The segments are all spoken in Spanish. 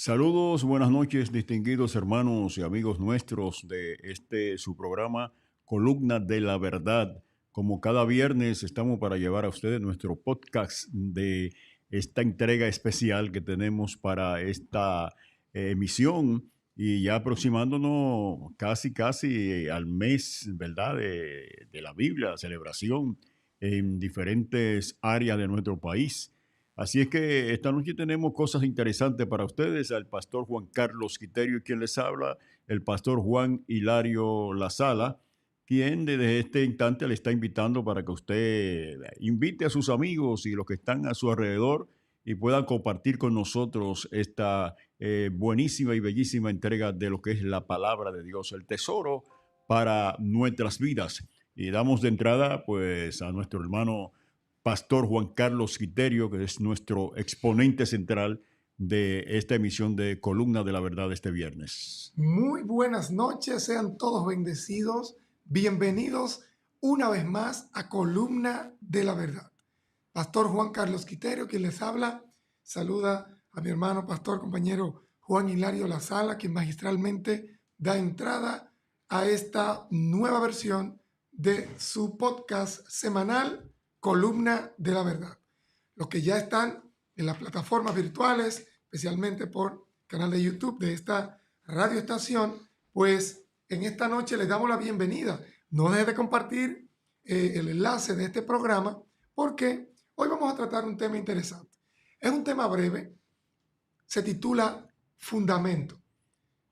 Saludos, buenas noches, distinguidos hermanos y amigos nuestros de su programa Columna de la Verdad. Como cada viernes estamos para llevar a ustedes nuestro podcast de esta entrega especial que tenemos para esta emisión y ya aproximándonos casi al mes, ¿verdad? De la Biblia, la celebración en diferentes áreas de nuestro país. Así es que esta noche tenemos cosas interesantes para ustedes. Al pastor Juan Carlos Quiterio, quien les habla, el pastor Juan Hilario Lazala, quien desde este instante le está invitando para que usted invite a sus amigos y los que están a su alrededor y puedan compartir con nosotros esta buenísima y bellísima entrega de lo que es la palabra de Dios, el tesoro para nuestras vidas. Y damos de entrada pues a nuestro hermano Pastor Juan Carlos Quiterio, que es nuestro exponente central de esta emisión de Columna de la Verdad este viernes. Muy buenas noches, sean todos bendecidos, bienvenidos una vez más a Columna de la Verdad. Pastor Juan Carlos Quiterio, quien les habla, saluda a mi hermano pastor, compañero Juan Hilario Lazala, quien magistralmente da entrada a esta nueva versión de su podcast semanal Columna de la Verdad. Los que ya están en las plataformas virtuales, especialmente por canal de YouTube de esta radioestación, pues en esta noche les damos la bienvenida. No deje de compartir el enlace de este programa porque hoy vamos a tratar un tema interesante. Es un tema breve, se titula Fundamento.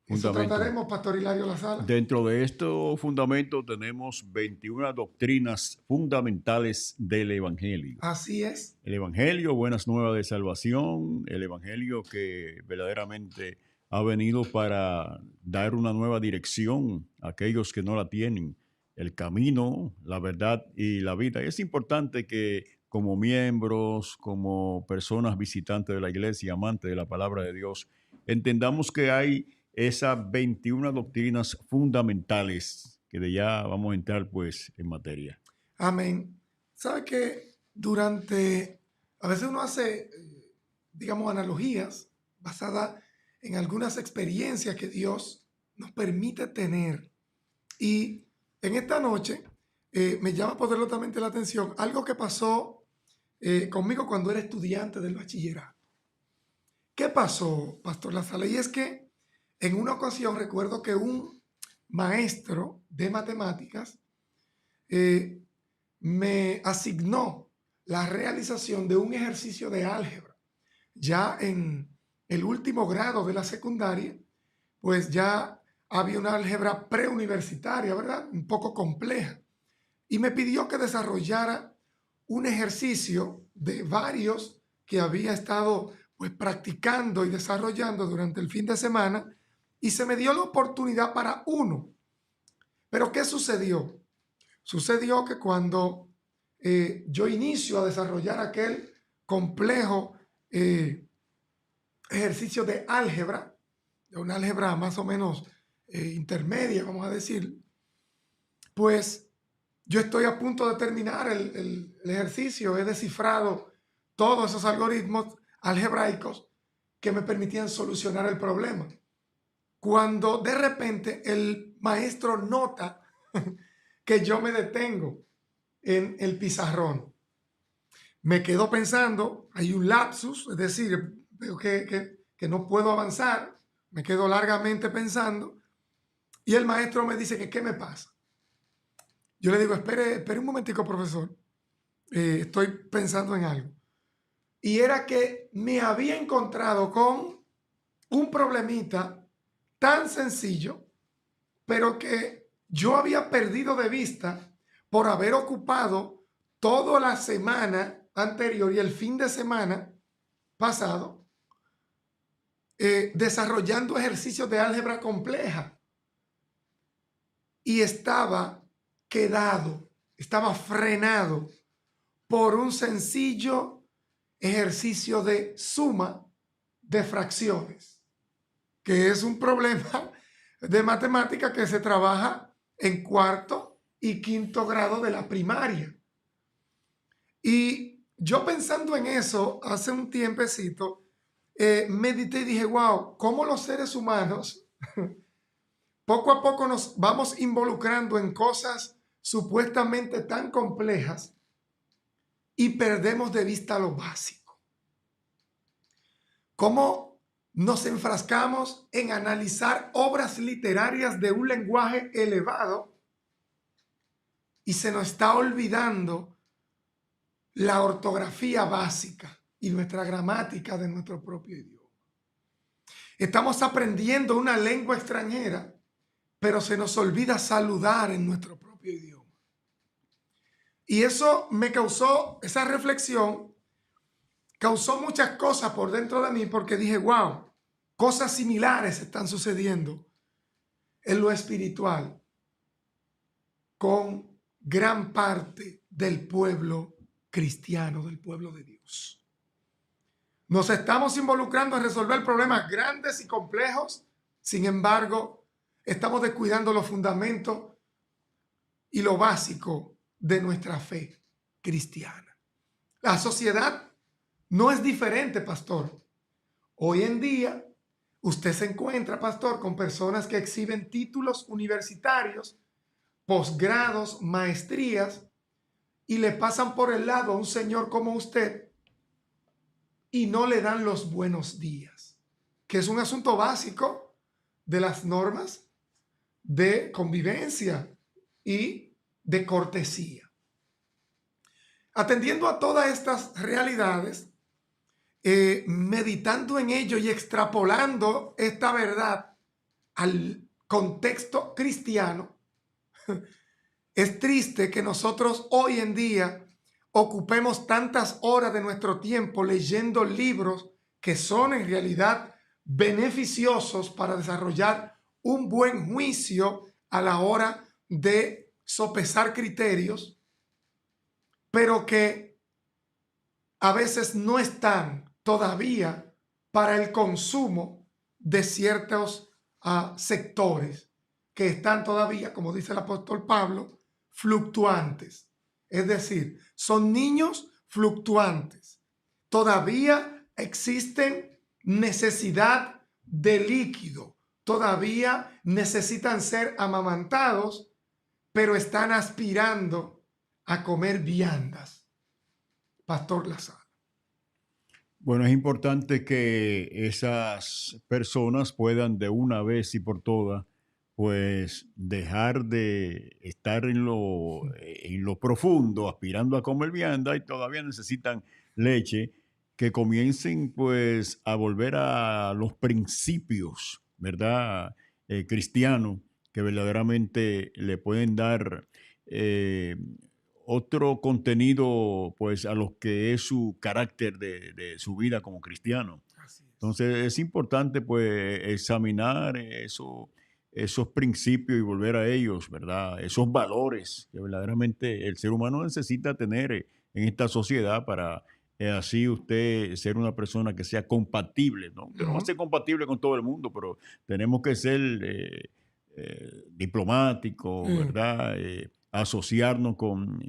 Eso trataremos, Pastor Hilario Lazala. Dentro de estos fundamentos tenemos 21 doctrinas fundamentales del Evangelio. Así es. El Evangelio, buenas nuevas de salvación, el Evangelio que verdaderamente ha venido para dar una nueva dirección a aquellos que no la tienen, el camino, la verdad y la vida. Y es importante que como miembros, como personas visitantes de la iglesia, amantes de la palabra de Dios, entendamos que hay esas 21 doctrinas fundamentales que de ya vamos a entrar pues en materia. Amén. ¿Sabe que a veces uno hace, digamos, analogías basadas en algunas experiencias que Dios nos permite tener? Y en esta noche me llama poderosamente la atención algo que pasó conmigo cuando era estudiante del bachillerato. ¿Qué pasó, Pastor Lazala? Y es que en una ocasión recuerdo que un maestro de matemáticas me asignó la realización de un ejercicio de álgebra. Ya en el último grado de la secundaria, pues ya había una álgebra preuniversitaria, ¿verdad? Un poco compleja. Y me pidió que desarrollara un ejercicio de varios que había estado pues practicando y desarrollando durante el fin de semana, y se me dio la oportunidad para uno. Pero ¿qué sucedió? Sucedió que cuando yo inicio a desarrollar aquel complejo ejercicio de álgebra, de una álgebra más o menos intermedia, vamos a decir, pues yo estoy a punto de terminar el ejercicio, he descifrado todos esos algoritmos algebraicos que me permitían solucionar el problema. Cuando de repente el maestro nota que yo me detengo en el pizarrón, me quedo pensando, hay un lapsus, es decir, veo que no puedo avanzar, me quedo largamente pensando y el maestro me dice que qué me pasa. Yo le digo, espere un momentico, profesor, estoy pensando en algo. Y era que me había encontrado con un problemita tan sencillo, pero que yo había perdido de vista por haber ocupado toda la semana anterior y el fin de semana pasado desarrollando ejercicios de álgebra compleja. Y estaba quedado, estaba frenado por un sencillo ejercicio de suma de fracciones, que es un problema de matemática que se trabaja en cuarto y quinto grado de la primaria. Y yo pensando en eso hace un tiempecito, medité y dije, wow, cómo los seres humanos poco a poco nos vamos involucrando en cosas supuestamente tan complejas y perdemos de vista lo básico. Cómo nos enfrascamos en analizar obras literarias de un lenguaje elevado y se nos está olvidando la ortografía básica y nuestra gramática de nuestro propio idioma. Estamos aprendiendo una lengua extranjera, pero se nos olvida saludar en nuestro propio idioma. Y eso me causó, esa reflexión, causó muchas cosas por dentro de mí porque dije, wow, cosas similares están sucediendo en lo espiritual con gran parte del pueblo cristiano, del pueblo de Dios. Nos estamos involucrando en resolver problemas grandes y complejos, sin embargo, estamos descuidando los fundamentos y lo básico de nuestra fe cristiana. La sociedad no es diferente, pastor. Hoy en día, usted se encuentra, pastor, con personas que exhiben títulos universitarios, posgrados, maestrías, y le pasan por el lado a un señor como usted y no le dan los buenos días, que es un asunto básico de las normas de convivencia y de cortesía. Atendiendo a todas estas realidades, meditando en ello y extrapolando esta verdad al contexto cristiano, es triste que nosotros hoy en día ocupemos tantas horas de nuestro tiempo leyendo libros que son en realidad beneficiosos para desarrollar un buen juicio a la hora de sopesar criterios, pero que a veces no están todavía para el consumo de ciertos sectores que están todavía, como dice el apóstol Pablo, fluctuantes. Es decir, son niños fluctuantes. Todavía existen necesidad de líquido. Todavía necesitan ser amamantados, pero están aspirando a comer viandas. Pastor Lazaro. Bueno, es importante que esas personas puedan de una vez y por todas, pues dejar de estar en lo profundo, aspirando a comer vianda y todavía necesitan leche, que comiencen pues a volver a los principios, ¿verdad? Cristianos, que verdaderamente le pueden dar eh, otro contenido pues a lo que es su carácter de su vida como cristiano. Así es. Entonces es importante pues examinar esos principios y volver a ellos, ¿verdad? Esos valores que verdaderamente el ser humano necesita tener en esta sociedad para así usted ser una persona que sea compatible, ¿no? Que no va a ser compatible con todo el mundo, pero tenemos que ser diplomáticos, ¿verdad? Asociarnos con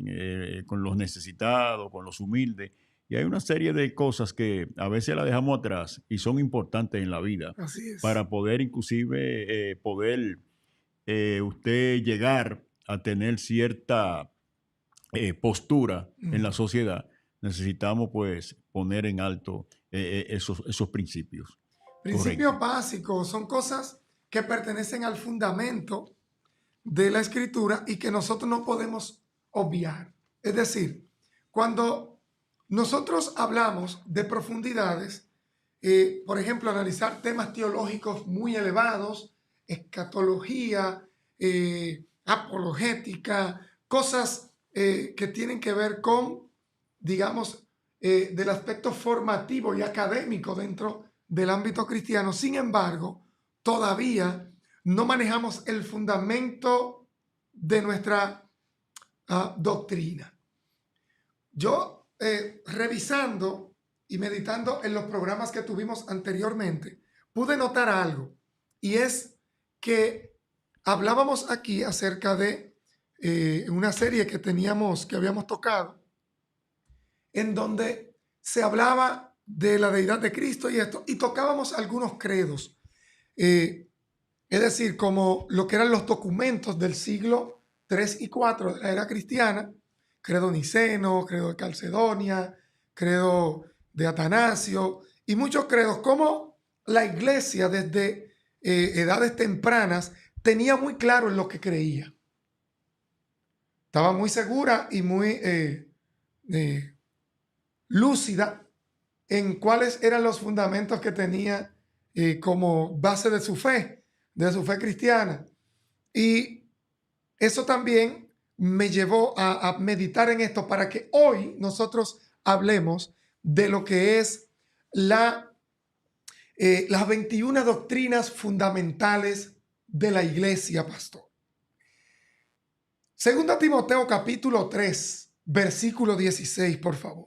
los necesitados, con los humildes. Y hay una serie de cosas que a veces las dejamos atrás y son importantes en la vida. Así es. Para poder inclusive usted llegar a tener cierta postura en la sociedad. Necesitamos pues poner en alto esos principios. Principios Correcto. básicos son cosas que pertenecen al fundamento de la escritura y que nosotros no podemos obviar. Es decir, cuando nosotros hablamos de profundidades, por ejemplo, analizar temas teológicos muy elevados, escatología, apologética, cosas que tienen que ver con, digamos, del aspecto formativo y académico dentro del ámbito cristiano. Sin embargo, todavía no manejamos el fundamento de nuestra doctrina. Yo, revisando y meditando en los programas que tuvimos anteriormente, pude notar algo, y es que hablábamos aquí acerca de una serie que habíamos tocado, en donde se hablaba de la deidad de Cristo y esto, y tocábamos algunos credos. Es decir, como lo que eran los documentos del siglo 3 y 4 de la era cristiana, credo niceno, credo de Calcedonia, credo de Atanasio y muchos credos, como la iglesia desde edades tempranas tenía muy claro en lo que creía. Estaba muy segura y muy lúcida en cuáles eran los fundamentos que tenía como base de su fe cristiana. Y eso también me llevó a meditar en esto para que hoy nosotros hablemos de lo que es las 21 doctrinas fundamentales de la iglesia, pastor. Segunda Timoteo capítulo 3, versículo 16, por favor.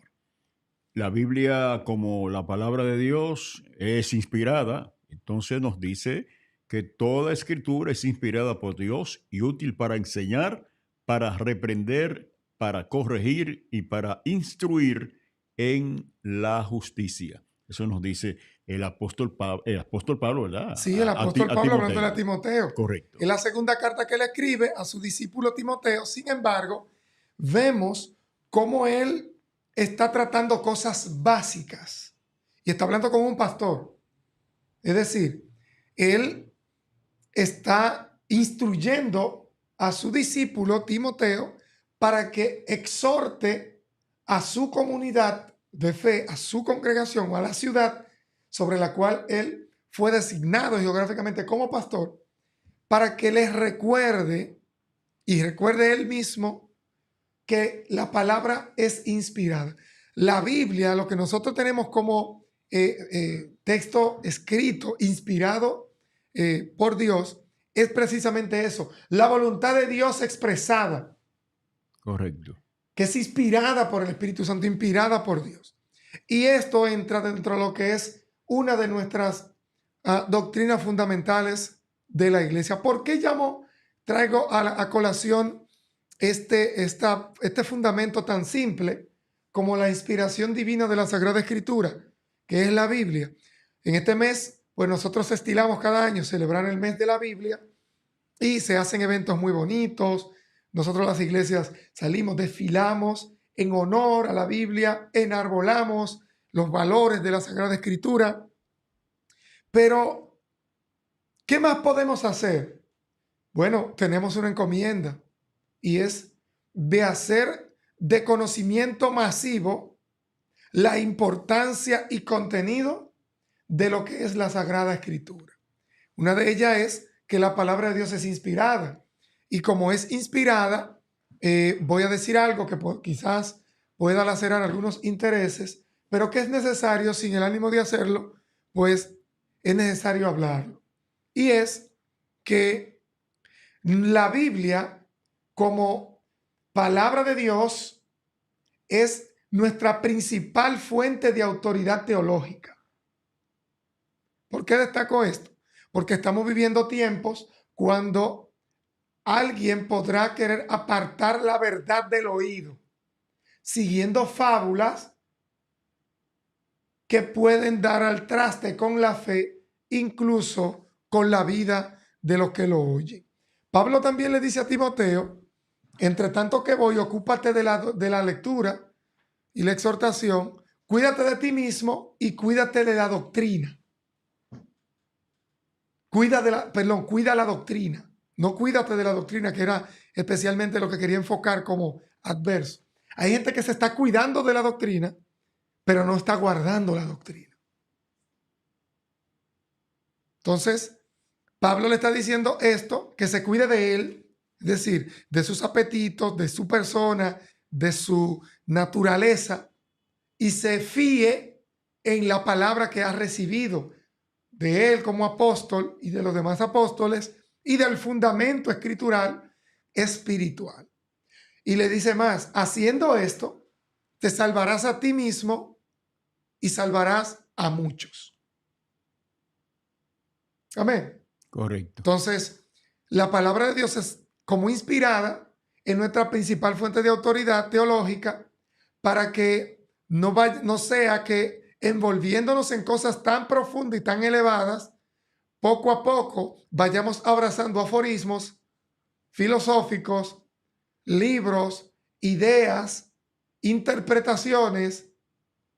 La Biblia, como la palabra de Dios, es inspirada. Entonces nos dice que toda escritura es inspirada por Dios y útil para enseñar, para reprender, para corregir y para instruir en la justicia. Eso nos dice el apóstol Pablo, ¿verdad? Sí, el apóstol Pablo hablándole a Timoteo. Correcto. Es la segunda carta que le escribe a su discípulo Timoteo. Sin embargo, vemos cómo él está tratando cosas básicas y está hablando con un pastor. Es decir, él está instruyendo a su discípulo Timoteo para que exhorte a su comunidad de fe, a su congregación o a la ciudad sobre la cual él fue designado geográficamente como pastor, para que les recuerde y recuerde él mismo que la palabra es inspirada. La Biblia, lo que nosotros tenemos como texto escrito, inspirado por Dios, es precisamente eso, la voluntad de Dios expresada. Correcto. Que es inspirada por el Espíritu Santo, inspirada por Dios. Y esto entra dentro de lo que es una de nuestras doctrinas fundamentales de la iglesia. ¿Por qué traigo a colación este fundamento tan simple como la inspiración divina de la Sagrada Escritura, que es la Biblia? En este mes, pues nosotros estilamos cada año celebrar el mes de la Biblia y se hacen eventos muy bonitos. Nosotros las iglesias salimos, desfilamos en honor a la Biblia, enarbolamos los valores de la Sagrada Escritura. Pero, ¿qué más podemos hacer? Bueno, tenemos una encomienda y es de hacer de conocimiento masivo la importancia y contenido de lo que es la Sagrada Escritura. Una de ellas es que la palabra de Dios es inspirada. Y como es inspirada, voy a decir algo que quizás pueda lacerar algunos intereses, pero que es necesario, sin el ánimo de hacerlo, pues es necesario hablarlo. Y es que la Biblia, como palabra de Dios, es nuestra principal fuente de autoridad teológica. ¿Por qué destaco esto? Porque estamos viviendo tiempos cuando alguien podrá querer apartar la verdad del oído, siguiendo fábulas que pueden dar al traste con la fe, incluso con la vida de los que lo oyen. Pablo también le dice a Timoteo, entre tanto que voy, ocúpate de la lectura y la exhortación, cuídate de ti mismo y cuídate de la doctrina. Cuida la doctrina. No cuídate de la doctrina, que era especialmente lo que quería enfocar como adverso. Hay gente que se está cuidando de la doctrina, pero no está guardando la doctrina. Entonces, Pablo le está diciendo esto, que se cuide de él, es decir, de sus apetitos, de su persona, de su naturaleza, y se fíe en la palabra que ha recibido de él como apóstol y de los demás apóstoles, y del fundamento escritural espiritual. Y le dice más, haciendo esto, te salvarás a ti mismo y salvarás a muchos. Amén. Correcto. Entonces, la palabra de Dios es como inspirada en nuestra principal fuente de autoridad teológica para que no sea que envolviéndonos en cosas tan profundas y tan elevadas, poco a poco vayamos abrazando aforismos filosóficos, libros, ideas, interpretaciones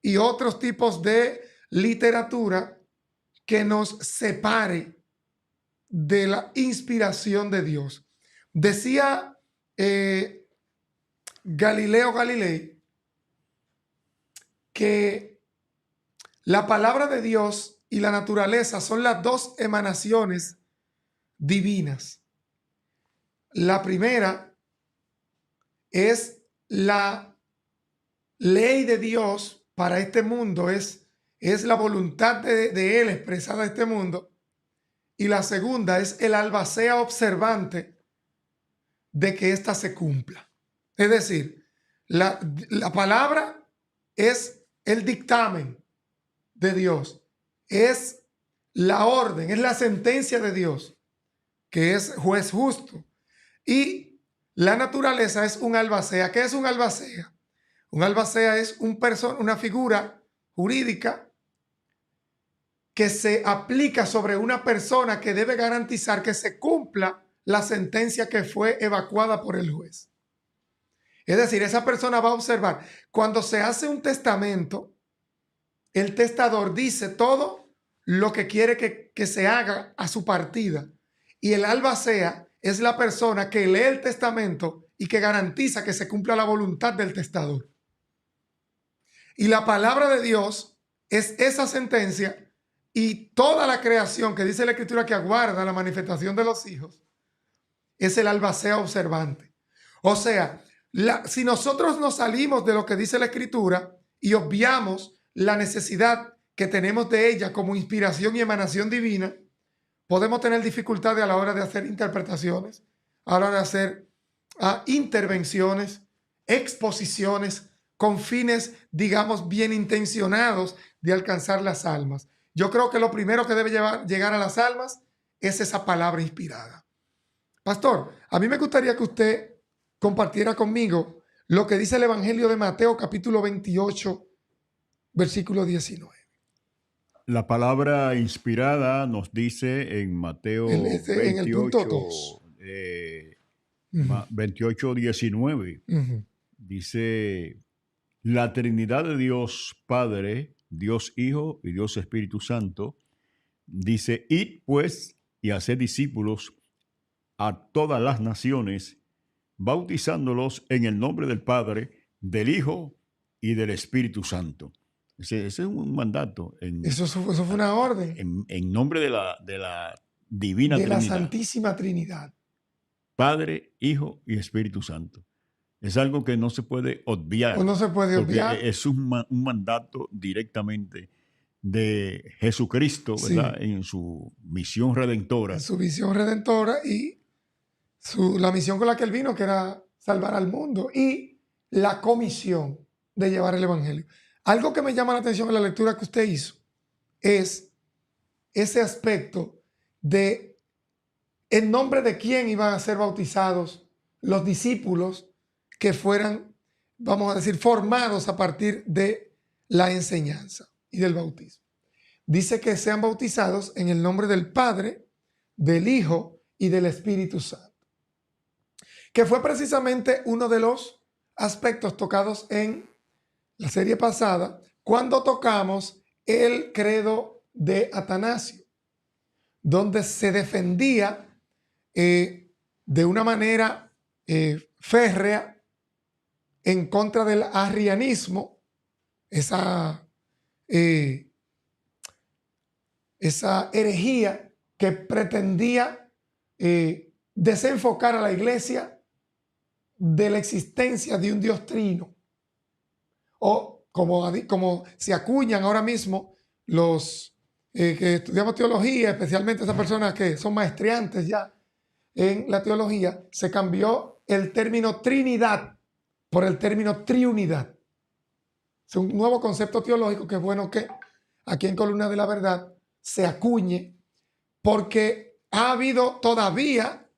y otros tipos de literatura que nos separe de la inspiración de Dios. Decía Galileo Galilei que la palabra de Dios y la naturaleza son las dos emanaciones divinas. La primera es la ley de Dios para este mundo, es la voluntad de Él expresada en este mundo. Y la segunda es el albacea observante de que ésta se cumpla. Es decir, la palabra es el dictamen de Dios, es la orden, es la sentencia de Dios, que es juez justo. Y la naturaleza es un albacea. ¿Qué es un albacea? Un albacea es una figura jurídica que se aplica sobre una persona que debe garantizar que se cumpla la sentencia que fue evacuada por el juez. Es decir, esa persona va a observar. Cuando se hace un testamento, el testador dice todo lo que quiere que se haga a su partida. Y el albacea es la persona que lee el testamento y que garantiza que se cumpla la voluntad del testador. Y la palabra de Dios es esa sentencia, y toda la creación que dice la Escritura que aguarda la manifestación de los hijos es el albacea observante. O sea, si nosotros nos salimos de lo que dice la Escritura y obviamos la necesidad que tenemos de ella como inspiración y emanación divina, podemos tener dificultades a la hora de hacer interpretaciones, a la hora de hacer intervenciones, exposiciones con fines, digamos, bien intencionados de alcanzar las almas. Yo creo que lo primero que debe llegar a las almas es esa palabra inspirada. Pastor, a mí me gustaría que usted compartiera conmigo lo que dice el Evangelio de Mateo, capítulo 28, versículo 19. La palabra inspirada nos dice en Mateo en el punto 2. 28, 19. Dice: la Trinidad de Dios Padre, Dios Hijo y Dios Espíritu Santo, dice: id pues y haced discípulos a todas las naciones, bautizándolos en el nombre del Padre, del Hijo y del Espíritu Santo. Ese es un mandato. Eso fue una orden. En nombre de la divina Trinidad. De la Santísima Trinidad. Padre, Hijo y Espíritu Santo. Es algo que no se puede obviar. O no se puede obviar. Es un mandato directamente de Jesucristo, ¿verdad? Sí. En su misión redentora. En su misión redentora y la misión con la que él vino, que era salvar al mundo, y la comisión de llevar el Evangelio. Algo que me llama la atención en la lectura que usted hizo es ese aspecto de en nombre de quién iban a ser bautizados los discípulos que fueran, vamos a decir, formados a partir de la enseñanza y del bautismo. Dice que sean bautizados en el nombre del Padre, del Hijo y del Espíritu Santo, que fue precisamente uno de los aspectos tocados en la serie pasada cuando tocamos el credo de Atanasio, donde se defendía de una manera férrea en contra del arrianismo, esa herejía que pretendía desenfocar a la iglesia de la existencia de un Dios trino. O como se acuñan ahora mismo los que estudiamos teología, especialmente esas personas que son maestriantes ya en la teología, se cambió el término Trinidad por el término triunidad. Es un nuevo concepto teológico que es bueno que aquí en Columna de la Verdad se acuñe, porque ha habido todavía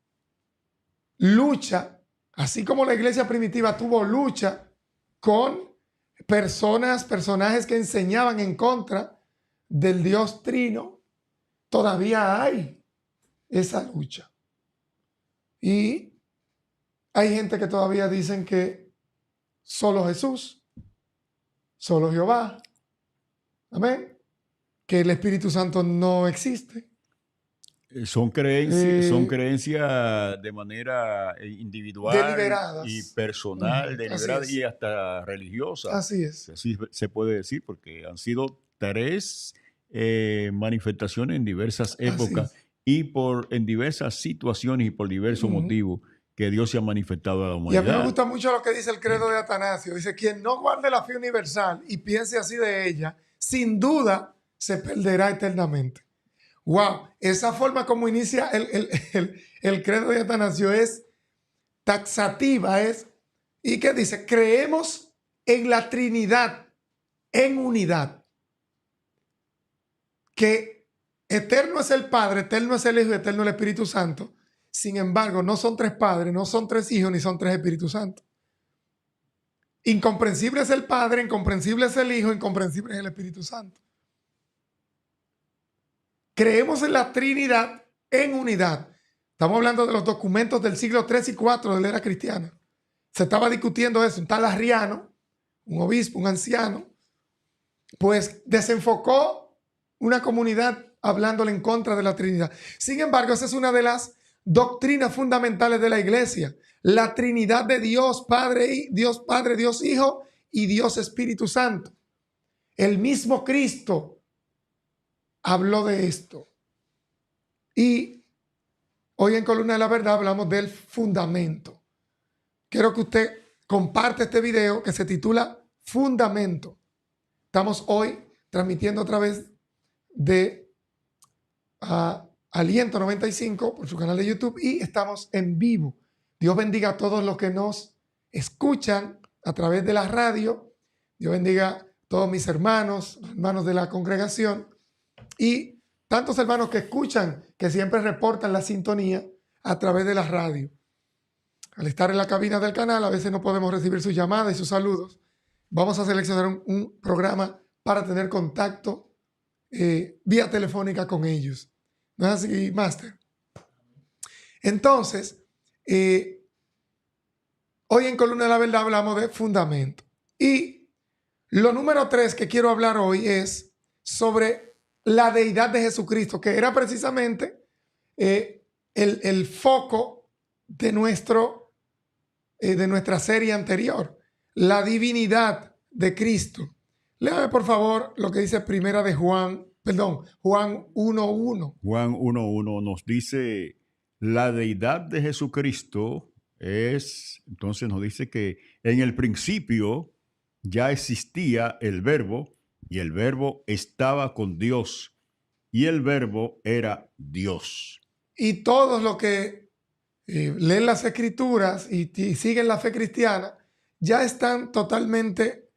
lucha, así como la iglesia primitiva tuvo lucha con personajes que enseñaban en contra del Dios Trino, todavía hay esa lucha. Y hay gente que todavía dicen que solo Jesús, solo Jehová, amén, que el Espíritu Santo no existe. Son creencias de manera individual y Deliberadas. personal, Así deliberada y es. hasta religiosa. Así es. Así se puede decir, porque han sido 3 manifestaciones en diversas épocas y en diversas situaciones y por diversos motivos que Dios se ha manifestado a la Y a mí me humanidad. gusta mucho lo que dice el credo de Atanasio. Dice, quien no guarde la fe universal y piense así de ella, sin duda se perderá eternamente. Wow, esa forma como inicia el credo de Atanasio es taxativa, ¿y qué dice? Creemos en la Trinidad, en unidad. Que eterno es el Padre, eterno es el Hijo y eterno el Espíritu Santo. Sin embargo, no son 3 padres, no son 3 hijos, ni son 3 Espíritus Santos. Incomprensible es el Padre, incomprensible es el Hijo, incomprensible es el Espíritu Santo. Creemos en la Trinidad en unidad. Estamos hablando de los documentos del siglo III y IV de la era cristiana. Se estaba discutiendo eso. Un tal Arriano, un obispo, un anciano, pues desenfocó una comunidad hablándole en contra de la Trinidad. Sin embargo, esa es una de las doctrinas fundamentales de la iglesia. La Trinidad de Dios Padre, Dios Hijo y Dios Espíritu Santo. El mismo Cristo habló de esto. Y hoy en Columna de la Verdad hablamos del fundamento. Quiero que usted comparte este video que se titula Fundamento. Estamos hoy transmitiendo a través de Aliento 95 por su canal de YouTube y estamos en vivo. Dios bendiga a todos los que nos escuchan a través de la radio. Dios bendiga a todos mis hermanos de la congregación y tantos hermanos que escuchan, que siempre reportan la sintonía a través de la radio. Al estar en la cabina del canal, a veces no podemos recibir sus llamadas y sus saludos. Vamos a seleccionar un programa para tener contacto vía telefónica con ellos. ¿No es así, Master? Entonces, hoy en Columna de la Verdad hablamos de fundamento. Y lo número 3 que quiero hablar hoy es sobre la deidad de Jesucristo, que era precisamente el foco de nuestra serie anterior, la divinidad de Cristo. Léame por favor lo que dice Juan 1:1. Juan 1:1 nos dice, la deidad de Jesucristo entonces nos dice que en el principio ya existía el Verbo, y el Verbo estaba con Dios, y el Verbo era Dios. Y todos los que leen las Escrituras y siguen la fe cristiana ya están totalmente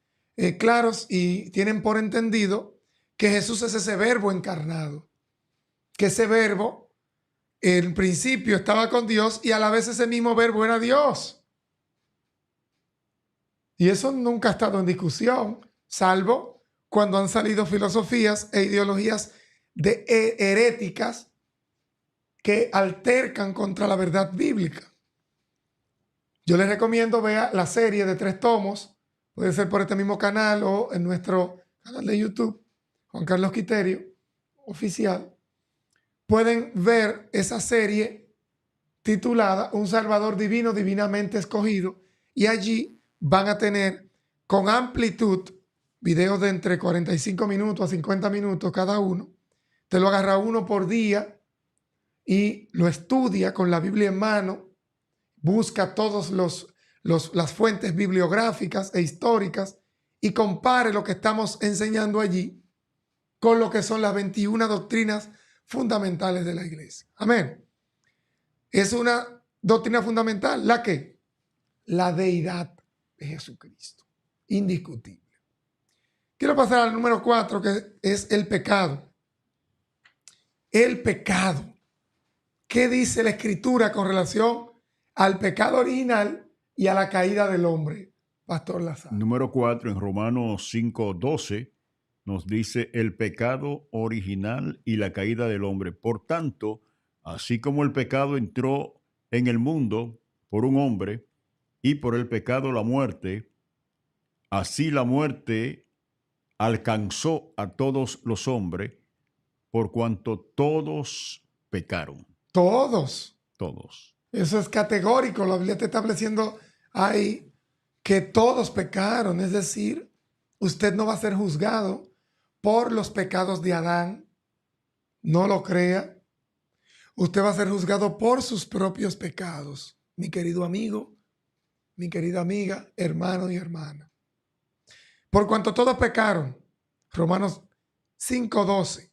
claros y tienen por entendido que Jesús es ese Verbo encarnado, que ese Verbo en principio estaba con Dios y a la vez ese mismo Verbo era Dios. Y eso nunca ha estado en discusión, salvo cuando han salido filosofías e ideologías heréticas que altercan contra la verdad bíblica. Yo les recomiendo vea la serie de 3 tomos, puede ser por este mismo canal o en nuestro canal de YouTube, Juan Carlos Quiterio, oficial. Pueden ver esa serie titulada Un Salvador Divino, Divinamente Escogido, y allí van a tener con amplitud videos de entre 45 minutos a 50 minutos cada uno. Te lo agarra uno por día y lo estudia con la Biblia en mano, busca todas las fuentes bibliográficas e históricas y compare lo que estamos enseñando allí con lo que son las 21 doctrinas fundamentales de la iglesia. Amén. Es una doctrina fundamental. ¿La qué? La deidad de Jesucristo. Indiscutible. Quiero pasar al número 4, que es el pecado. El pecado. ¿Qué dice la Escritura con relación al pecado original y a la caída del hombre? Pastor Lazaro. Número 4, en Romanos 5:12, nos dice el pecado original y la caída del hombre. Por tanto, así como el pecado entró en el mundo por un hombre y por el pecado la muerte, así la muerte alcanzó a todos los hombres por cuanto todos pecaron. Todos. Todos. Eso es categórico. La Biblia está estableciendo ahí que todos pecaron. Es decir, usted no va a ser juzgado por los pecados de Adán. No lo crea. Usted va a ser juzgado por sus propios pecados. Mi querido amigo, mi querida amiga, hermano y hermana. Por cuanto todos pecaron. Romanos 5:12.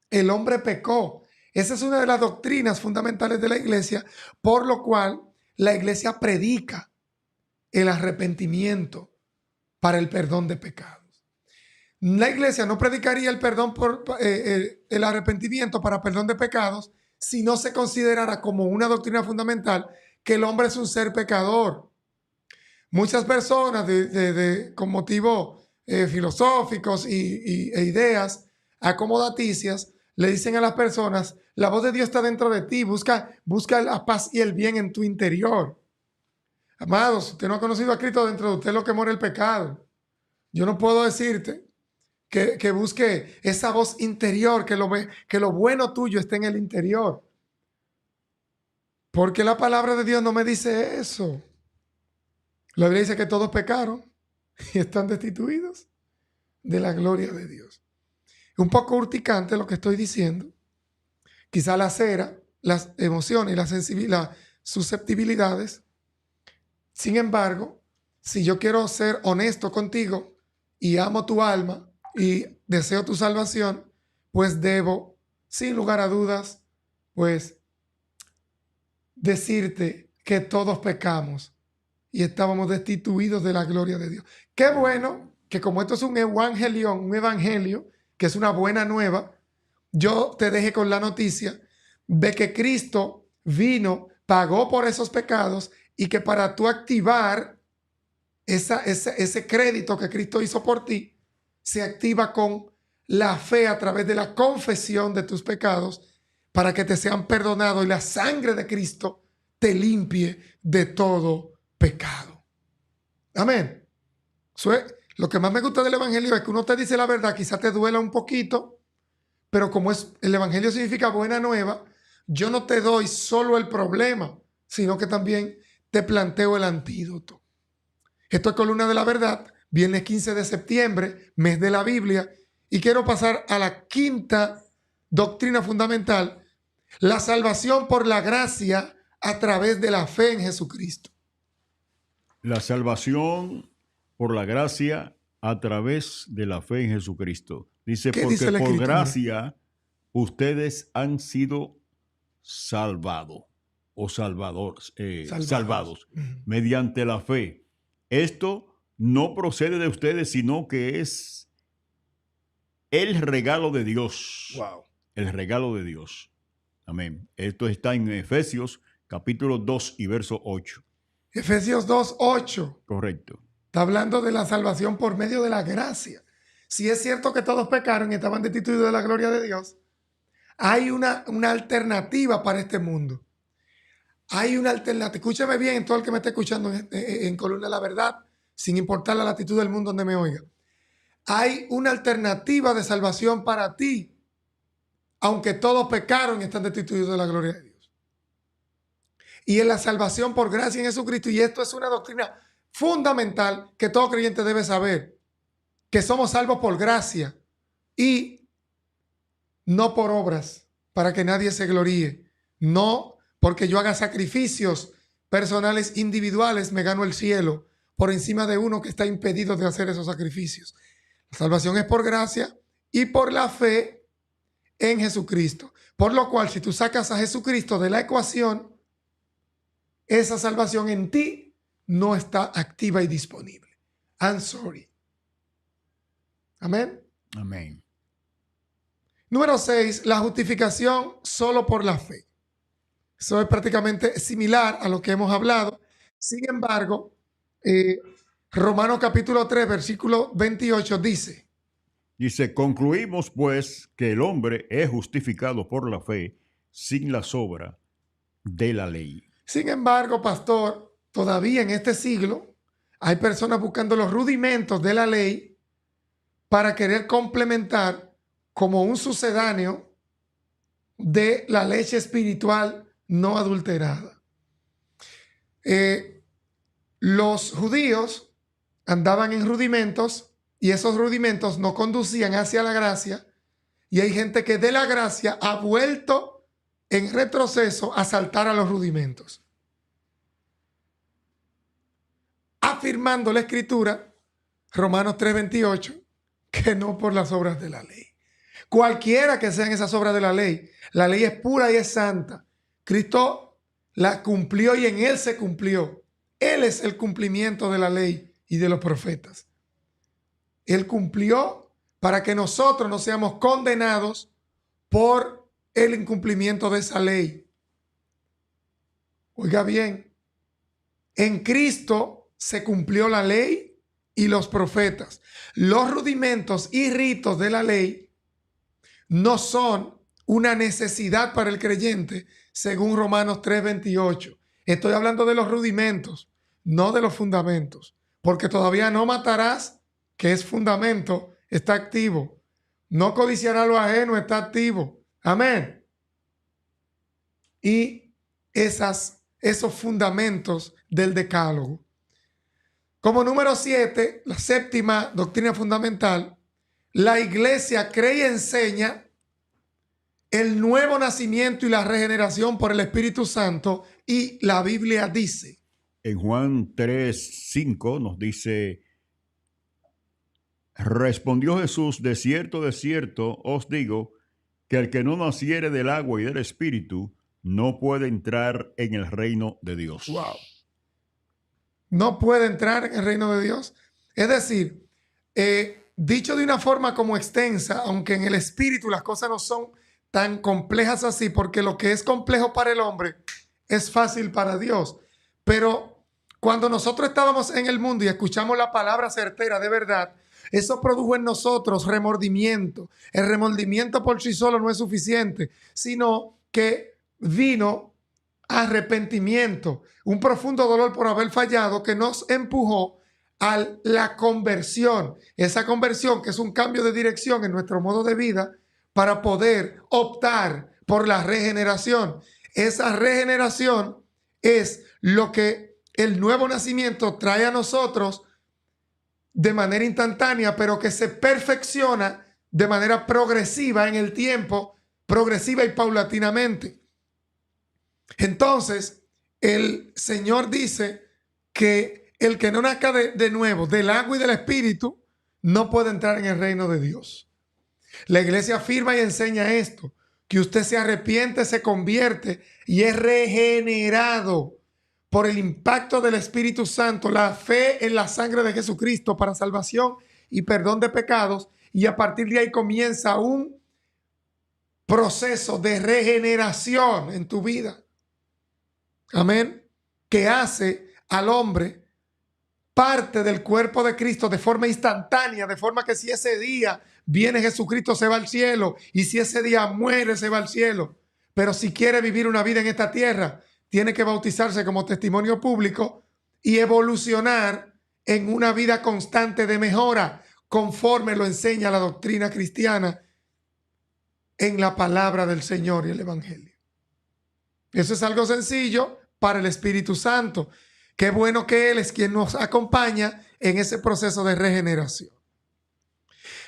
El hombre pecó. Esa es una de las doctrinas fundamentales de la iglesia, por lo cual la iglesia predica el arrepentimiento para el perdón de pecados. La iglesia no predicaría el perdón el arrepentimiento para perdón de pecados si no se considerara como una doctrina fundamental que el hombre es un ser pecador. Muchas personas con motivos filosóficos e ideas acomodaticias le dicen a las personas: la voz de Dios está dentro de ti, busca la paz y el bien en tu interior. Amados, usted no ha conocido a Cristo dentro de usted, lo que muere el pecado. Yo no puedo decirte que busque esa voz interior, que lo bueno tuyo esté en el interior. Porque la palabra de Dios no me dice eso. La Biblia dice que todos pecaron y están destituidos de la gloria de Dios. Un poco urticante lo que estoy diciendo. Quizá la cera, las emociones y las susceptibilidades. Sin embargo, si yo quiero ser honesto contigo y amo tu alma y deseo tu salvación, pues debo, sin lugar a dudas, pues decirte que todos pecamos y estábamos destituidos de la gloria de Dios. Qué bueno que, como esto es un evangelio, que es una buena nueva, yo te deje con la noticia de que Cristo vino, pagó por esos pecados y que para tú activar ese crédito que Cristo hizo por ti, se activa con la fe a través de la confesión de tus pecados para que te sean perdonados y la sangre de Cristo te limpie de todo pecado. Amén. Lo que más me gusta del evangelio es que uno te dice la verdad, quizá te duela un poquito, pero como el evangelio significa buena nueva, yo no te doy solo el problema, sino que también te planteo el antídoto. Esto es Columna de la Verdad, viernes 15 de septiembre, mes de la Biblia, y quiero pasar a la quinta doctrina fundamental: la salvación por la gracia a través de la fe en Jesucristo. La salvación por la gracia a través de la fe en Jesucristo. Dice, porque dice la por Escritura? gracia ustedes han sido salvados o salvados mediante la fe. Esto no procede de ustedes, sino que es el regalo de Dios. Wow. El regalo de Dios. Amén. Esto está en Efesios capítulo 2 y verso 8. Efesios 2:8. Correcto. Está hablando de la salvación por medio de la gracia. Si es cierto que todos pecaron y estaban destituidos de la gloria de Dios, hay una alternativa para este mundo. Hay una alternativa. Escúcheme bien, todo el que me esté escuchando en Columna de la Verdad, sin importar la latitud del mundo donde me oiga. Hay una alternativa de salvación para ti, aunque todos pecaron y están destituidos de la gloria de Dios. Y es la salvación por gracia en Jesucristo. Y esto es una doctrina fundamental que todo creyente debe saber: que somos salvos por gracia y no por obras, para que nadie se gloríe. No porque yo haga sacrificios personales individuales me gano el cielo por encima de uno que está impedido de hacer esos sacrificios. La salvación es por gracia y por la fe en Jesucristo. Por lo cual, si tú sacas a Jesucristo de la ecuación, esa salvación en ti no está activa y disponible. I'm sorry. Amén. Amén. Número 6, la justificación solo por la fe. Eso es prácticamente similar a lo que hemos hablado. Sin embargo, Romanos capítulo 3, versículo 28 dice, Dice, concluimos pues que el hombre es justificado por la fe sin las obras de la ley. sin embargo, pastor, todavía en este siglo hay personas buscando los rudimentos de la ley para querer complementar como un sucedáneo de la leche espiritual no adulterada. Los judíos andaban en rudimentos y esos rudimentos no conducían hacia la gracia, y hay gente que de la gracia ha vuelto en retroceso a saltar a los rudimentos, afirmando la escritura, Romanos 3:28, que no por las obras de la ley. Cualquiera que sean esas obras de la ley es pura y es santa. Cristo la cumplió y en Él se cumplió. Él es el cumplimiento de la ley y de los profetas. Él cumplió para que nosotros no seamos condenados por el incumplimiento de esa ley. Oiga bien, en Cristo se cumplió la ley y los profetas. Los rudimentos y ritos de la ley no son una necesidad para el creyente, según Romanos 3:28. Estoy hablando de los rudimentos, no de los fundamentos, porque todavía no matarás, que es fundamento, está activo. No codiciarás lo ajeno, está activo. Amén. Y esos fundamentos del decálogo. Como número 7, la séptima doctrina fundamental, la iglesia cree y enseña el nuevo nacimiento y la regeneración por el Espíritu Santo, y la Biblia dice. En Juan 3:5 nos dice, respondió Jesús, de cierto os digo, que el que no naciere del agua y del Espíritu no puede entrar en el reino de Dios. Wow. No puede entrar en el reino de Dios. Es decir, dicho de una forma como extensa, aunque en el Espíritu las cosas no son tan complejas así, porque lo que es complejo para el hombre es fácil para Dios. Pero cuando nosotros estábamos en el mundo y escuchamos la palabra certera de verdad, eso produjo en nosotros remordimiento. El remordimiento por sí solo no es suficiente, sino que vino arrepentimiento, un profundo dolor por haber fallado que nos empujó a la conversión. Esa conversión que es un cambio de dirección en nuestro modo de vida para poder optar por la regeneración. Esa regeneración es lo que el nuevo nacimiento trae a nosotros de manera instantánea, pero que se perfecciona de manera progresiva en el tiempo, progresiva y paulatinamente. Entonces, el Señor dice que el que no nazca de nuevo, del agua y del Espíritu, no puede entrar en el reino de Dios. La iglesia afirma y enseña esto, que usted se arrepiente, se convierte y es regenerado por el impacto del Espíritu Santo, la fe en la sangre de Jesucristo para salvación y perdón de pecados, y a partir de ahí comienza un proceso de regeneración en tu vida. Amén. Que hace al hombre parte del cuerpo de Cristo de forma instantánea, de forma que si ese día viene Jesucristo se va al cielo, y si ese día muere se va al cielo. Pero si quiere vivir una vida en esta tierra, tiene que bautizarse como testimonio público y evolucionar en una vida constante de mejora, conforme lo enseña la doctrina cristiana en la palabra del Señor y el Evangelio. Eso es algo sencillo para el Espíritu Santo. Qué bueno que Él es quien nos acompaña en ese proceso de regeneración.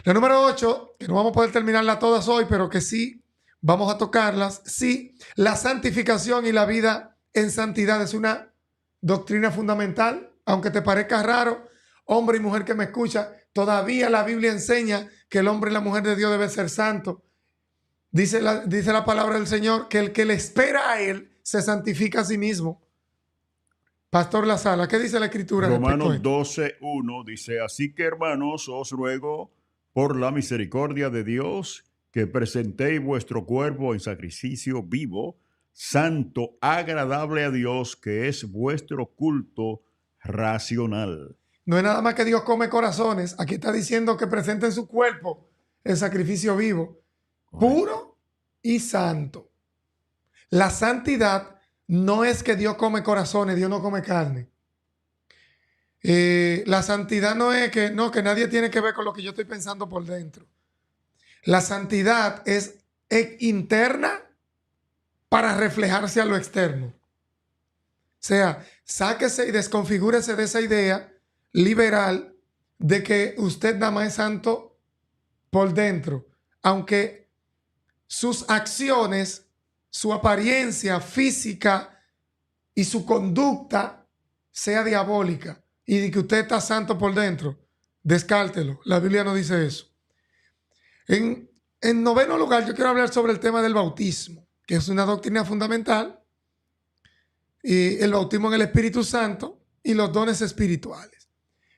La número 8, que no vamos a poder terminarla todas hoy, pero que sí vamos a tocarlas. Sí, la santificación y la vida en santidad es una doctrina fundamental. Aunque te parezca raro, hombre y mujer que me escucha, todavía la Biblia enseña que el hombre y la mujer de Dios deben ser santos. Dice la palabra del Señor que el que le espera a Él se santifica a sí mismo. Pastor La Sala, ¿qué dice la Escritura? Romanos 12:1 dice, así que hermanos, os ruego por la misericordia de Dios que presentéis vuestro cuerpo en sacrificio vivo, santo, agradable a Dios, que es vuestro culto racional. no es nada más que Dios come corazones. Aquí está diciendo que presenten su cuerpo el sacrificio vivo, puro y santo. La santidad no es que Dios come corazones, Dios no come carne. La santidad no es que nadie tiene que ver con lo que yo estoy pensando por dentro. La santidad es interna para reflejarse a lo externo. O sea, sáquese y desconfigúrese de esa idea liberal de que usted nada más es santo por dentro, aunque sus acciones, su apariencia física y su conducta sea diabólica y de que usted está santo por dentro, descártelo. La Biblia no dice eso. En noveno lugar, yo quiero hablar sobre el tema del bautismo, que es una doctrina fundamental, y el bautismo en el Espíritu Santo y los dones espirituales.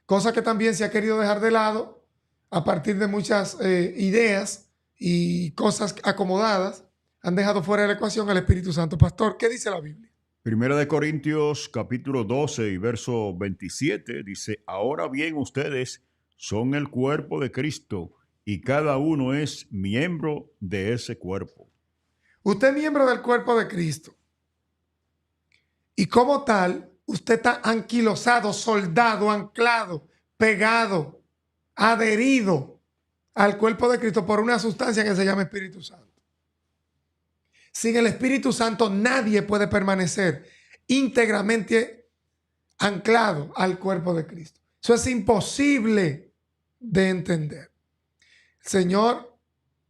Cosa que también se ha querido dejar de lado a partir de muchas ideas y cosas acomodadas. Han dejado fuera de la ecuación al Espíritu Santo. Pastor, ¿qué dice la Biblia? Primera de Corintios capítulo 12 y verso 27 dice, ahora bien ustedes son el cuerpo de Cristo y cada uno es miembro de ese cuerpo. Usted es miembro del cuerpo de Cristo. Y como tal, usted está anquilosado, soldado, anclado, pegado, adherido al cuerpo de Cristo por una sustancia que se llama Espíritu Santo. Sin el Espíritu Santo nadie puede permanecer íntegramente anclado al cuerpo de Cristo. Eso es imposible de entender. El Señor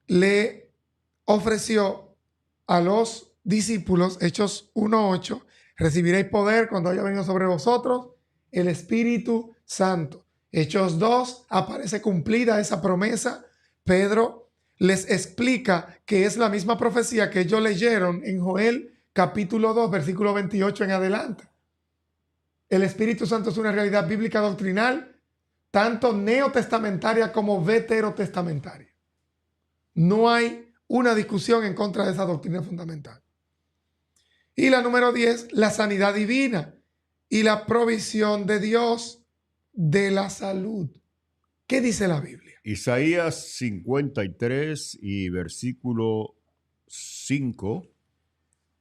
le ofreció a los discípulos, Hechos 1:8, recibiréis poder cuando haya venido sobre vosotros el Espíritu Santo. Hechos 2, aparece cumplida esa promesa. Pedro les explica que es la misma profecía que ellos leyeron en Joel capítulo 2, versículo 28 en adelante. El Espíritu Santo es una realidad bíblica doctrinal, tanto neotestamentaria como veterotestamentaria. No hay una discusión en contra de esa doctrina fundamental. Y la número 10, la sanidad divina y la provisión de Dios de la salud. ¿Qué dice la Biblia? Isaías 53 y versículo 5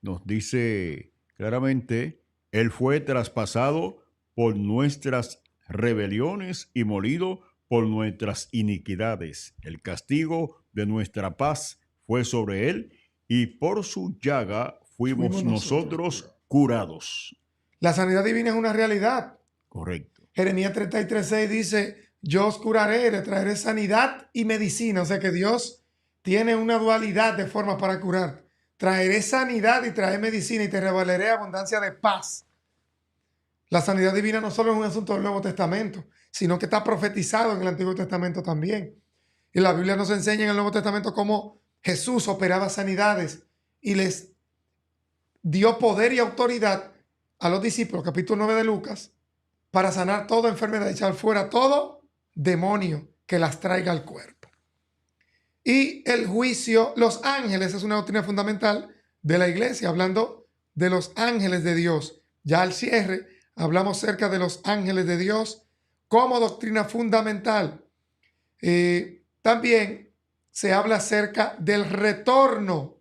nos dice claramente, Él fue traspasado por nuestras rebeliones y molido por nuestras iniquidades. El castigo de nuestra paz fue sobre Él y por su llaga fuimos nosotros curados. La sanidad divina es una realidad. Correcto. Jeremías 33:6 dice, yo os curaré, le traeré sanidad y medicina. O sea que Dios tiene una dualidad de formas para curar. Traeré sanidad y traeré medicina y te revelaré abundancia de paz. La sanidad divina no solo es un asunto del Nuevo Testamento, sino que está profetizado en el Antiguo Testamento también. Y la Biblia nos enseña en el Nuevo Testamento cómo Jesús operaba sanidades y les dio poder y autoridad a los discípulos, capítulo 9 de Lucas, para sanar toda enfermedad, echar fuera todo demonio que las traiga al cuerpo. Y el juicio, los ángeles, es una doctrina fundamental de la iglesia, hablando de los ángeles de Dios. Ya al cierre hablamos acerca de los ángeles de Dios como doctrina fundamental. También se habla acerca del retorno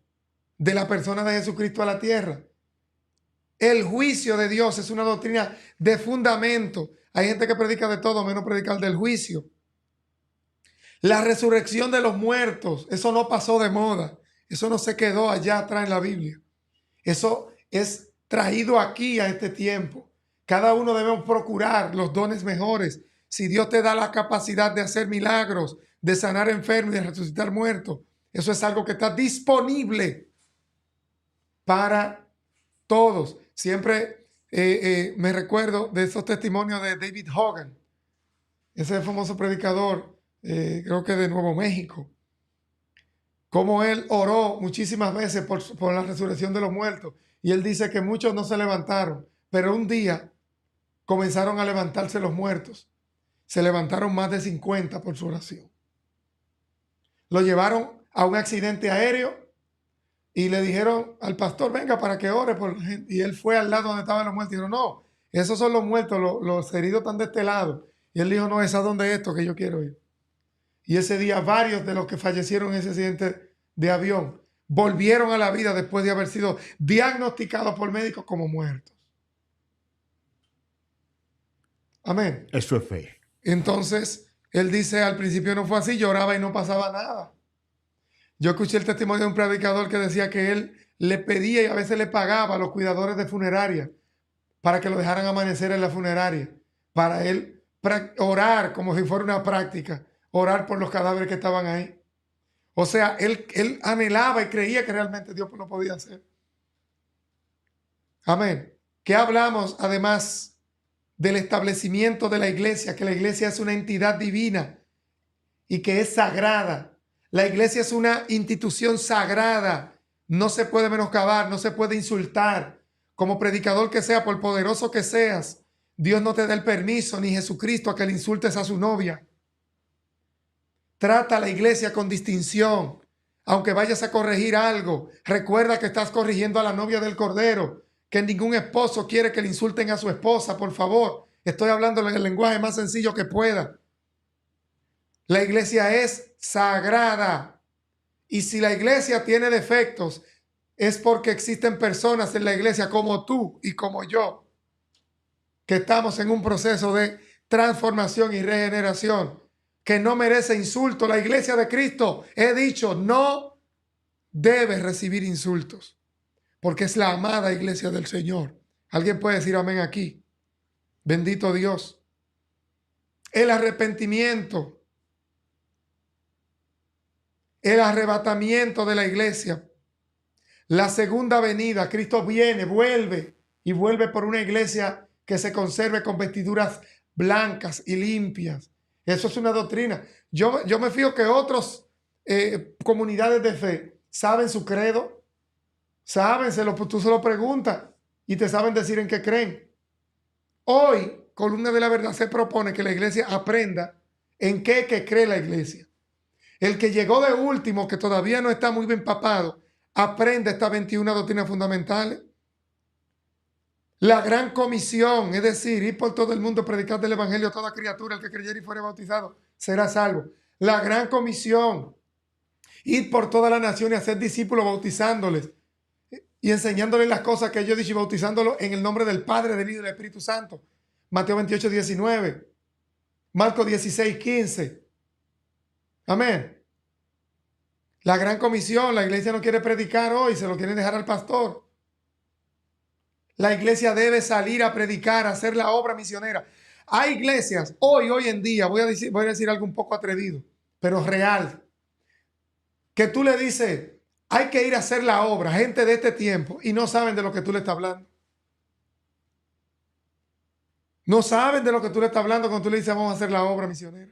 de la persona de Jesucristo a la tierra. El juicio de Dios es una doctrina de fundamento. Hay gente que predica de todo menos predicar del juicio. La resurrección de los muertos, eso no pasó de moda. Eso no se quedó allá atrás en la Biblia. Eso es traído aquí a este tiempo. Cada uno debemos procurar los dones mejores. Si Dios te da la capacidad de hacer milagros, de sanar enfermos y de resucitar muertos, eso es algo que está disponible para todos. Siempre me recuerdo de esos testimonios de David Hogan, ese famoso predicador, creo que de Nuevo México, como él oró muchísimas veces por la resurrección de los muertos. Y él dice que muchos no se levantaron, pero un día comenzaron a levantarse los muertos. Se levantaron más de 50 por su oración. Lo llevaron a un accidente aéreo y le dijeron al pastor, venga para que ore por la gente. Y él fue al lado donde estaban los muertos y dijo, no, esos son los muertos, los heridos están de este lado. Y él dijo, no, ¿es a dónde esto que yo quiero ir? Y ese día varios de los que fallecieron en ese accidente de avión volvieron a la vida después de haber sido diagnosticados por médicos como muertos. Amén. Eso es fe. Entonces, él dice, al principio no fue así, lloraba y no pasaba nada. Yo escuché el testimonio de un predicador que decía que él le pedía y a veces le pagaba a los cuidadores de funeraria para que lo dejaran amanecer en la funeraria, para él orar como si fuera una práctica, orar por los cadáveres que estaban ahí. O sea, él anhelaba y creía que realmente Dios lo podía hacer. Amén. ¿Qué hablamos además del establecimiento de la iglesia? Que la iglesia es una entidad divina y que es sagrada. La iglesia es una institución sagrada. No se puede menoscabar, no se puede insultar. Como predicador que sea, por poderoso que seas, Dios no te da el permiso, ni Jesucristo, a que le insultes a su novia. Trata a la iglesia con distinción. Aunque vayas a corregir algo, recuerda que estás corrigiendo a la novia del Cordero, que ningún esposo quiere que le insulten a su esposa, por favor. Estoy hablando en el lenguaje más sencillo que pueda. La iglesia es sagrada. Y si la iglesia tiene defectos, es porque existen personas en la iglesia como tú y como yo, que estamos en un proceso de transformación y regeneración, que no merece insulto. La iglesia de Cristo, he dicho, no debe recibir insultos, porque es la amada iglesia del Señor. ¿Alguien puede decir amén aquí? Bendito Dios. El arrepentimiento, el arrebatamiento de la iglesia, la segunda venida, Cristo viene, vuelve y vuelve por una iglesia que se conserve con vestiduras blancas y limpias. Eso es una doctrina. Yo me fijo que otras comunidades de fe saben su credo, saben, tú se lo preguntas y te saben decir en qué creen. Hoy, Columna de la Verdad se propone que la iglesia aprenda en qué que cree la iglesia. El que llegó de último, que todavía no está muy bien empapado, aprende estas 21 doctrinas fundamentales. La gran comisión, es decir, ir por todo el mundo, predicar del evangelio a toda criatura, el que creyere y fuere bautizado será salvo. La gran comisión, ir por toda la nación y hacer discípulos bautizándoles y enseñándoles las cosas que yo he dicho y bautizándolos en el nombre del Padre, del Hijo y del Espíritu Santo. Mateo 28, 19. Marcos 16, 15. Amén. La gran comisión, la iglesia no quiere predicar hoy, se lo quieren dejar al pastor. La iglesia debe salir a predicar, a hacer la obra misionera. Hay iglesias, hoy en día, voy a decir algo un poco atrevido, pero real, que tú le dices, hay que ir a hacer la obra, gente de este tiempo, y no saben de lo que tú le estás hablando. No saben de lo que tú le estás hablando cuando tú le dices, vamos a hacer la obra misionera.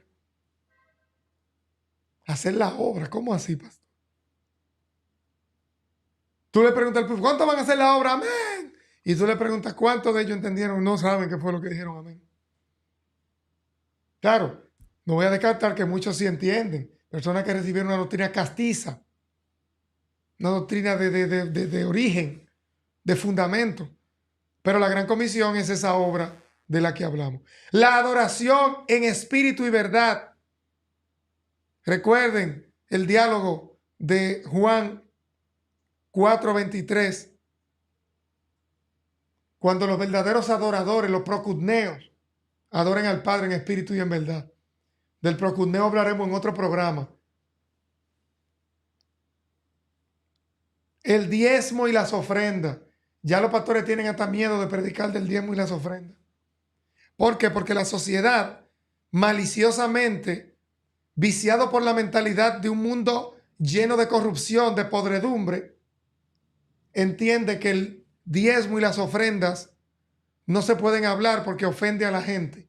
Hacer la obra, ¿cómo así, pastor? Tú le preguntas al pueblo, ¿cuántos van a hacer la obra? Amén. Y tú le preguntas, ¿cuántos de ellos entendieron? No saben qué fue lo que dijeron amén. Claro, no voy a descartar que muchos sí entienden. Personas que recibieron una doctrina castiza, una doctrina de origen, de fundamento. Pero la gran comisión es esa obra de la que hablamos. La adoración en espíritu y verdad. Recuerden el diálogo de Juan 4:23. Cuando los verdaderos adoradores, los procudneos, adoren al Padre en espíritu y en verdad. Del procudneo hablaremos en otro programa. El diezmo y las ofrendas. Ya los pastores tienen hasta miedo de predicar del diezmo y las ofrendas. ¿Por qué? Porque la sociedad, maliciosamente, viciado por la mentalidad de un mundo lleno de corrupción, de podredumbre, entiende que el diezmo y las ofrendas no se pueden hablar porque ofende a la gente.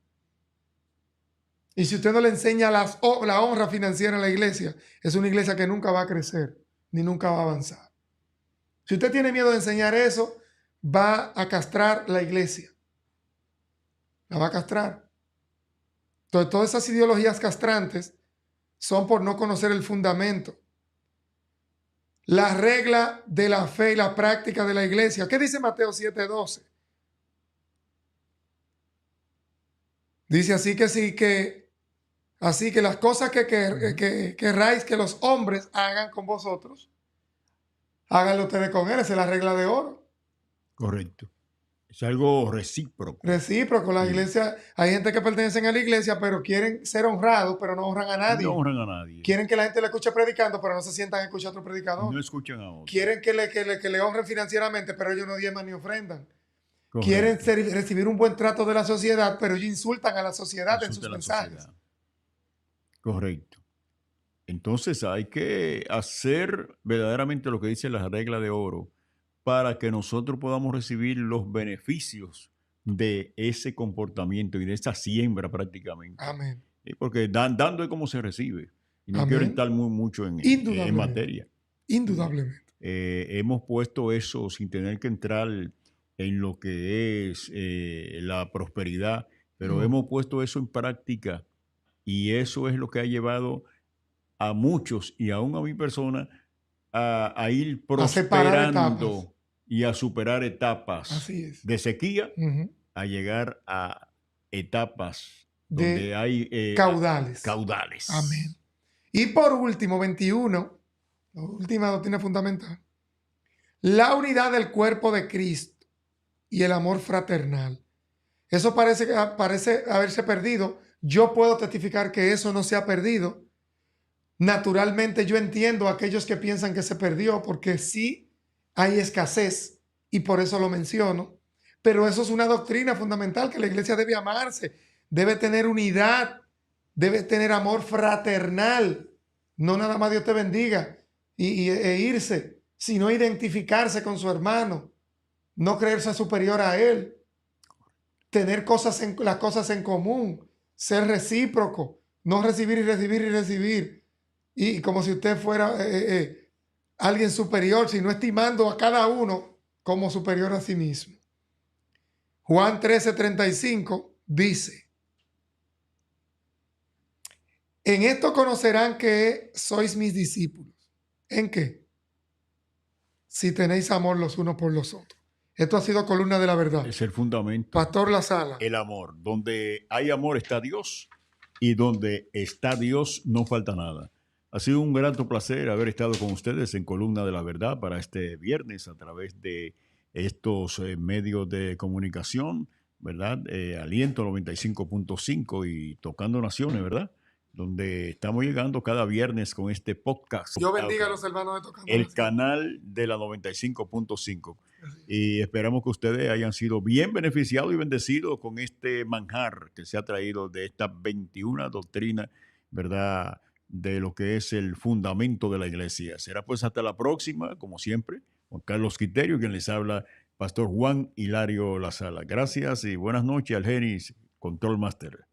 Y si usted no le enseña la honra financiera a la iglesia, es una iglesia que nunca va a crecer, ni nunca va a avanzar. Si usted tiene miedo de enseñar eso, va a castrar la iglesia. La va a castrar. Entonces, todas esas ideologías castrantes son por no conocer el fundamento. La regla de la fe y la práctica de la iglesia. ¿Qué dice Mateo 7:12? Dice así que sí, así que las cosas que querráis que los hombres hagan con vosotros, háganlo ustedes con él. Esa es la regla de oro. Correcto. Es algo recíproco. Recíproco. La Sí. iglesia, hay gente que pertenecen a la iglesia, pero quieren ser honrados, pero no honran a nadie. No honran a nadie. Quieren que la gente le escuche predicando, pero no se sientan a escuchar a otro predicador. No escuchan a otro. Quieren que le honren financieramente, pero ellos no diezman ni ofrendan. Correcto. Quieren recibir un buen trato de la sociedad, pero ellos insultan a la sociedad en sus mensajes. Sociedad. Correcto. Entonces hay que hacer verdaderamente lo que dice la regla de oro para que nosotros podamos recibir los beneficios de ese comportamiento y de esa siembra prácticamente. Amén. Porque dando es como se recibe. Y no Amén. quiero entrar mucho en materia. Indudablemente. Hemos puesto eso sin tener que entrar en lo que es la prosperidad, pero hemos puesto eso en práctica y eso es lo que ha llevado a muchos y aún a mi persona a ir prosperando y a superar etapas de sequía a llegar a etapas donde hay caudales. Amén. Y por último, 21, la última doctrina fundamental, la unidad del cuerpo de Cristo y el amor fraternal. Eso parece haberse perdido. Yo puedo testificar que eso no se ha perdido. Naturalmente yo entiendo a aquellos que piensan que se perdió porque sí hay escasez y por eso lo menciono. Pero eso es una doctrina fundamental, que la iglesia debe amarse, debe tener unidad, debe tener amor fraternal. No nada más Dios te bendiga e irse, sino identificarse con su hermano, no creerse superior a él, tener las cosas en común, ser recíproco, no recibir y recibir y recibir. Y como si usted fuera alguien superior, sino estimando a cada uno como superior a sí mismo. Juan 13:35 dice: en esto conocerán que sois mis discípulos. ¿En qué? Si tenéis amor los unos por los otros. Esto ha sido Columna de la Verdad. Es el fundamento. Pastor La Sala. El amor. Donde hay amor está Dios y donde está Dios no falta nada. Ha sido un grato placer haber estado con ustedes en Columna de la Verdad para este viernes a través de estos medios de comunicación, ¿verdad? Aliento 95.5 y Tocando Naciones, ¿verdad? Donde estamos llegando cada viernes con este podcast. Dios bendiga a los hermanos de Tocando Naciones. El canal de la 95.5. Y esperamos que ustedes hayan sido bien beneficiados y bendecidos con este manjar que se ha traído de estas 21 doctrinas, ¿verdad?, de lo que es el fundamento de la iglesia. Será pues hasta la próxima, como siempre. Juan Carlos Quiterio, quien les habla, Pastor Juan Hilario La Sala. Gracias y buenas noches al Genis Control Master.